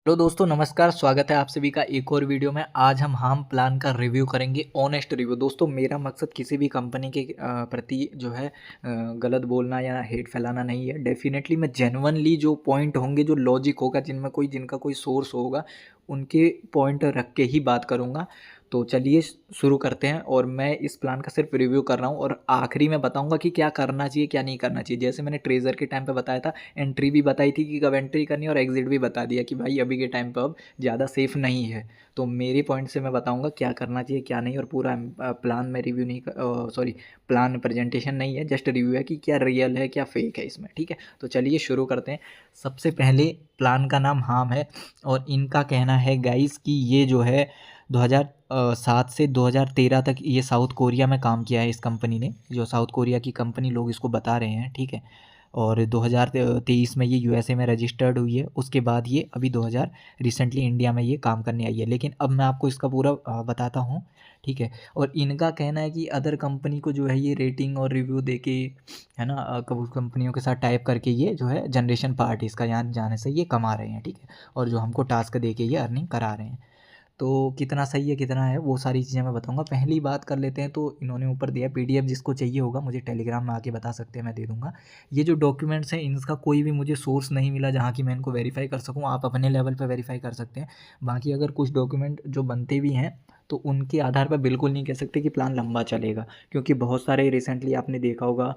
Hello दोस्तों नमस्कार, स्वागत है आप सभी का एक और वीडियो में। आज हम प्लान का रिव्यू करेंगे, ऑनेस्ट रिव्यू। दोस्तों मेरा मकसद किसी भी कंपनी के प्रति जो है गलत बोलना या हेट फैलाना नहीं है। डेफिनेटली मैं जेन्युइनली जो पॉइंट होंगे, जो लॉजिक होगा, जिनका कोई सोर्स होगा, उनके पॉइंट रख के ही बात करूँगा। तो चलिए शुरू करते हैं। और मैं इस प्लान का सिर्फ रिव्यू कर रहा हूँ और आखिरी में बताऊँगा कि क्या करना चाहिए क्या नहीं करना चाहिए। जैसे मैंने ट्रेजर के टाइम पे बताया था, एंट्री भी बताई थी कि कब एंट्री करनी है, और एग्जिट भी बता दिया कि भाई अभी के टाइम पे अब ज़्यादा सेफ़ नहीं है। तो मेरे पॉइंट से मैं बताऊँगा क्या करना चाहिए क्या नहीं। और पूरा प्लान में रिव्यू नहीं सॉरी, प्लान प्रेजेंटेशन नहीं है, जस्ट रिव्यू है कि क्या रियल है क्या फेक है इसमें। ठीक है, तो चलिए शुरू करते हैं। सबसे पहले प्लान का नाम हाम है और इनका कहना है गाइस कि ये जो है 2007 से 2013 तक ये साउथ कोरिया में काम किया है। इस कंपनी ने, जो साउथ कोरिया की कंपनी लोग इसको बता रहे हैं, ठीक है। और 2023 में ये यूएसए में रजिस्टर्ड हुई है। उसके बाद ये अभी 2000 रिसेंटली इंडिया में ये काम करने आई है। लेकिन अब मैं आपको इसका पूरा बताता हूँ, ठीक है। और इनका कहना है कि अदर कंपनी को जो है ये रेटिंग और रिव्यू देके, है ना, कंपनियों के साथ टाइप करके ये जो है जनरेशन पार्ट इसका यहाँ जाने से ये कमा रहे हैं, ठीक है। और जो हमको टास्क दे के ये अर्निंग करा रहे हैं। तो कितना सही है कितना है वो सारी चीज़ें मैं बताऊँगा। पहली बात कर लेते हैं, तो इन्होंने ऊपर दिया पीडीएफ, जिसको चाहिए होगा मुझे टेलीग्राम में आके बता सकते हैं, मैं दे दूँगा। ये जो डॉक्यूमेंट्स हैं इनका कोई भी मुझे सोर्स नहीं मिला जहाँ की मैं इनको वेरीफ़ाई कर सकूँ। आप अपने लेवल पे वेरीफ़ाई कर सकते हैं। बाकी अगर कुछ डॉक्यूमेंट जो बनते भी हैं तो उनके आधार पर बिल्कुल नहीं कह सकते कि प्लान लंबा चलेगा, क्योंकि बहुत सारे रिसेंटली आपने देखा होगा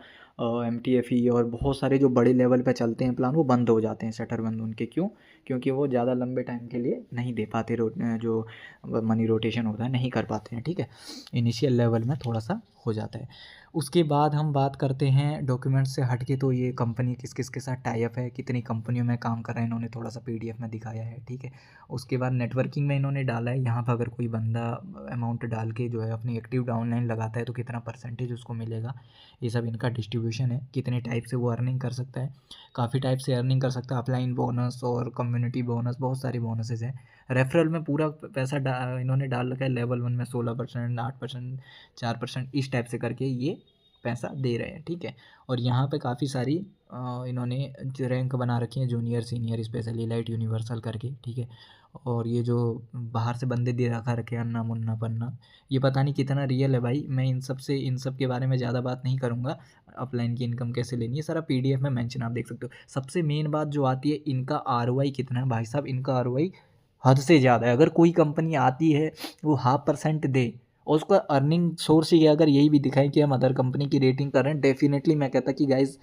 एमटीएफई और बहुत सारे जो बड़े लेवल पे चलते हैं प्लान, वो बंद हो जाते हैं, शटर बंद उनके। क्यों? क्योंकि वो ज़्यादा लंबे टाइम के लिए नहीं दे पाते, जो मनी रोटेशन होता है नहीं कर पाते हैं, ठीक है। इनिशियल लेवल में थोड़ा सा हो जाता है। उसके बाद हम बात करते हैं डॉक्यूमेंट्स से हट के, तो ये कंपनी किस किस के साथ टाई अप है, कितनी कंपनियों में काम कर रहे हैं, इन्होंने थोड़ा सा पीडीएफ में दिखाया है, ठीक है। उसके बाद नेटवर्किंग में इन्होंने डाला है, यहाँ पर अगर कोई बंदा अमाउंट डाल के जो है अपनी एक्टिव डाउनलाइन लगाता है तो कितना परसेंटेज उसको मिलेगा। ये सब इनका डिस्ट्रीब्यूशन है, कितने टाइप से वो अर्निंग कर सकता है। काफ़ी टाइप से अर्निंग कर सकता है, अपलाइन बोनस और कम्युनिटी बोनस, बहुत सारी बोनसेस हैं। रेफरल में पूरा पैसा इन्होंने डाल रखा है। लेवल 1 में 16%, 8%, 4% इस टाइप से करके ये पैसा दे रहे हैं, ठीक है। और यहाँ पे काफ़ी सारी इन्होंने जो रैंक बना रखी है, junior senior special elite universal करके, ठीक है। और ये जो बाहर से बंदे दे रखा रखे अन्ना मुन्ना पन्ना, ये पता नहीं कितना रियल है भाई। मैं इन सब के बारे में ज़्यादा बात नहीं करूँगा। अपलाइन की इनकम कैसे लेनी है सारा पीडीएफ में मेंशन आप देख सकते हो। सबसे मेन बात जो आती है, इनका आरओआई कितना है भाई साहब। इनका आरओआई हद से ज़्यादा है। अगर कोई कंपनी आती है वो 0.5% दे और उसका अर्निंग सोर्स ही अगर यही भी दिखाए कि हम अदर कंपनी की रेटिंग कर रहे हैं, डेफिनेटली मैं कहता कि गाइज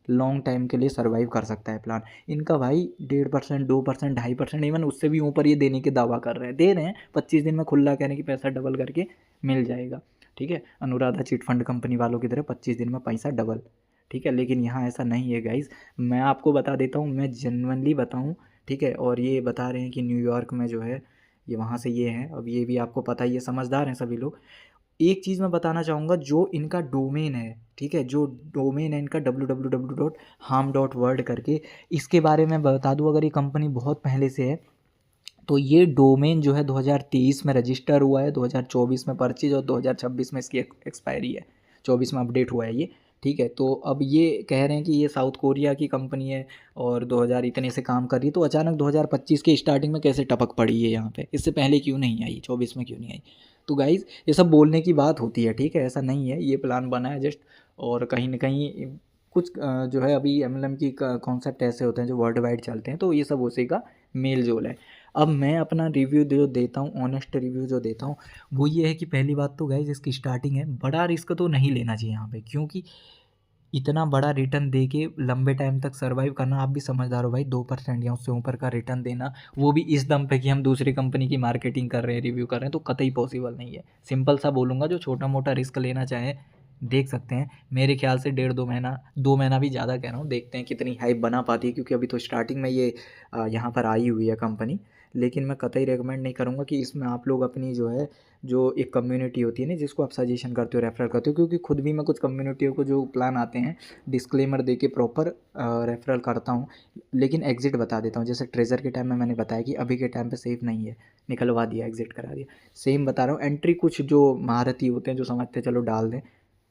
लॉन्ग टाइम के लिए सर्वाइव कर सकता है प्लान। इनका भाई 1.5%, 2%, 2.5%, इवन उससे भी ऊपर ये देने के दावा कर रहे हैं। दे रहे हैं 25 दिन में खुला कहने कि पैसा डबल करके मिल जाएगा, ठीक है। अनुराधा चिट फंड कंपनी वालों की तरह 25 दिन में पैसा डबल, ठीक है। लेकिन यहाँ ऐसा नहीं है गाइज। मैं आपको बता देता हूँ, मैं जेन्युइनली बताऊँ, ठीक है। और ये बता रहे हैं कि न्यूयॉर्क में जो है ये, वहाँ से ये है। अब ये भी आपको पता ही है, समझदार हैं सभी लोग। एक चीज़ मैं बताना चाहूँगा, जो इनका डोमेन है, ठीक है, जो डोमेन है इनका www.harm.world करके, इसके बारे में बता दूँ, अगर ये कंपनी बहुत पहले से है तो ये डोमेन जो है 2023 में रजिस्टर हुआ है, 2024 में परचेज और 2026 में इसकी एक्सपायरी है। 24 में अपडेट हुआ है ये, ठीक है। तो अब ये कह रहे हैं कि ये साउथ कोरिया की कंपनी है और 2000 इतने से काम कर रही है, तो अचानक 2025 के स्टार्टिंग में कैसे टपक पड़ी है यहाँ पे? इससे पहले क्यों नहीं आई, 24 में क्यों नहीं आई? तो गाइज़ ये सब बोलने की बात होती है, ठीक है। ऐसा नहीं है, ये प्लान बना है जस्ट। और कहीं न कहीं कुछ जो है अभी एमएलएम की कॉन्सेप्ट ऐसे होते हैं जो वर्ल्ड वाइड चलते हैं, तो ये सब उसी का मेल जोल है। अब मैं अपना रिव्यू जो देता हूँ, ऑनेस्ट रिव्यू जो देता हूँ, वो ये है कि पहली बात तो गाइज़ इसकी स्टार्टिंग है, बड़ा रिस्क तो नहीं लेना चाहिए यहाँ पे। क्योंकि इतना बड़ा रिटर्न दे के लंबे टाइम तक सर्वाइव करना, आप भी समझदार हो भाई। 2% या उससे ऊपर का रिटर्न देना, वो भी इस दम पे कि हम दूसरी कंपनी की मार्केटिंग कर रहे हैं, रिव्यू कर रहे हैं, तो कतई पॉसिबल नहीं है। सिंपल सा बोलूँगा, जो छोटा मोटा रिस्क लेना चाहे देख सकते हैं। मेरे ख्याल से 1.5-2 महीना, 2 महीना भी ज़्यादा कह रहा हूँ, देखते हैं कितनी हाइप बना पाती है, क्योंकि अभी तो स्टार्टिंग में ये यहाँ पर आई हुई है कंपनी। लेकिन मैं कतई रिकमेंड नहीं करूँगा कि इसमें आप लोग अपनी जो है, जो एक कम्युनिटी होती है ना, जिसको आप सजेशन करते हो, रेफर करते हो, क्योंकि खुद भी मैं कुछ कम्युनिटियों को जो प्लान आते हैं डिस्क्लेमर दे के प्रॉपर रेफरल करता हूँ, लेकिन एग्ज़िट बता देता हूँ। जैसे ट्रेज़र के टाइम में मैंने बताया कि अभी के टाइम पे सेफ़ नहीं है, निकलवा दिया, एग्ज़िट करा दिया। सेम बता रहा हूँ, एंट्री कुछ जो महारथी होते हैं जो समझते हैं चलो डाल दें,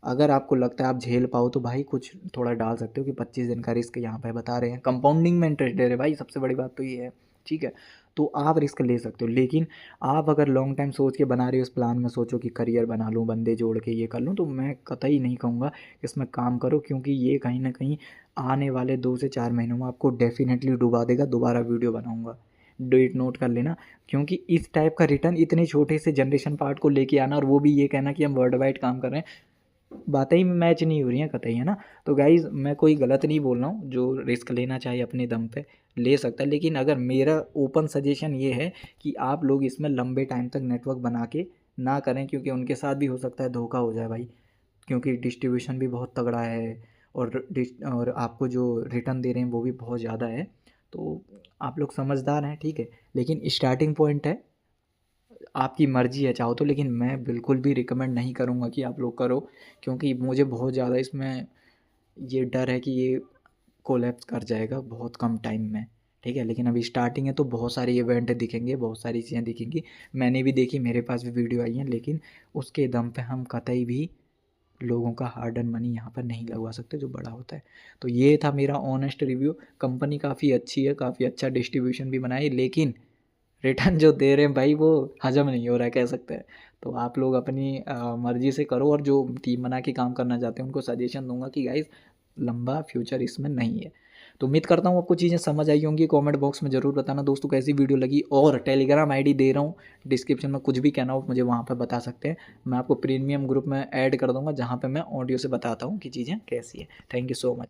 अगर आपको लगता है आप झेल पाओ तो भाई कुछ थोड़ा डाल सकते हो, कि 25 दिन का रिस्क यहाँ पे बता रहे हैं। कंपाउंडिंग में इंटरेस्ट दे रहे हैं भाई, सबसे बड़ी बात तो ये है। ठीक है। तो आप रिस्क ले सकते हो, लेकिन आप अगर लॉन्ग टाइम सोच के बना रहे हो, उस प्लान में सोचो कि करियर बना लूँ, बंदे जोड़ के ये कर लूँ, तो मैं कतई नहीं कहूँगा कि इसमें काम करो, क्योंकि ये कहीं न कहीं आने वाले 2 से 4 महीनों में आपको डेफ़िनेटली डुबा देगा। दोबारा वीडियो बनाऊँगा, डेट नोट कर लेना, क्योंकि इस टाइप का रिटर्न इतने छोटे से जनरेशन पार्ट को लेके आना और वो भी ये कहना कि हम वर्ल्ड वाइड काम कर रहे हैं, बातें ही मैच नहीं हो रही हैं कतई, है ना? तो गाइज़ मैं कोई गलत नहीं बोल रहा हूँ, जो रिस्क लेना चाहे अपने दम पे ले सकता है, लेकिन अगर मेरा ओपन सजेशन ये है कि आप लोग इसमें लंबे टाइम तक नेटवर्क बना के ना करें, क्योंकि उनके साथ भी हो सकता है धोखा हो जाए भाई, क्योंकि डिस्ट्रीब्यूशन भी बहुत तगड़ा है और आपको जो रिटर्न दे रहे हैं वो भी बहुत ज़्यादा है। तो आप लोग समझदार हैं, ठीक है, लेकिन स्टार्टिंग पॉइंट है, आपकी मर्ज़ी है चाहो तो, लेकिन मैं बिल्कुल भी रिकमेंड नहीं करूँगा कि आप लोग करो, क्योंकि मुझे बहुत ज़्यादा इसमें ये डर है कि ये कोलैप्स कर जाएगा बहुत कम टाइम में, ठीक है? लेकिन अभी स्टार्टिंग है तो बहुत सारे इवेंट दिखेंगे, बहुत सारी चीज़ें दिखेंगी। मैंने भी देखी, मेरे पास भी वीडियो आई हैं, लेकिन उसके दम पे हम कतई भी लोगों का हार्ड अर्न मनी यहाँ पर नहीं लगवा सकते जो बड़ा होता है। तो ये था मेरा ऑनेस्ट रिव्यू। कंपनी काफ़ी अच्छी है, काफ़ी अच्छा डिस्ट्रीब्यूशन भी बनाई, लेकिन रिटर्न जो दे रहे हैं भाई वो हज़म नहीं हो रहा है, कह सकते हैं। तो आप लोग अपनी मर्ज़ी से करो, और जो टीम बना के काम करना चाहते हैं उनको सजेशन दूँगा कि गाइज़ लंबा फ्यूचर इसमें नहीं है। तो उम्मीद करता हूँ आपको चीज़ें समझ आई होंगी। कमेंट बॉक्स में ज़रूर बताना दोस्तों कैसी वीडियो लगी, और टेलीग्राम आईडी दे रहा हूँ डिस्क्रिप्शन में, कुछ भी कहना हो मुझे वहाँ पर बता सकते हैं। मैं आपको प्रीमियम ग्रुप में ऐड कर दूँगा, जहाँ पे मैं ऑडियो से बताता हूँ कि चीज़ें कैसी हैं। Thank you so much.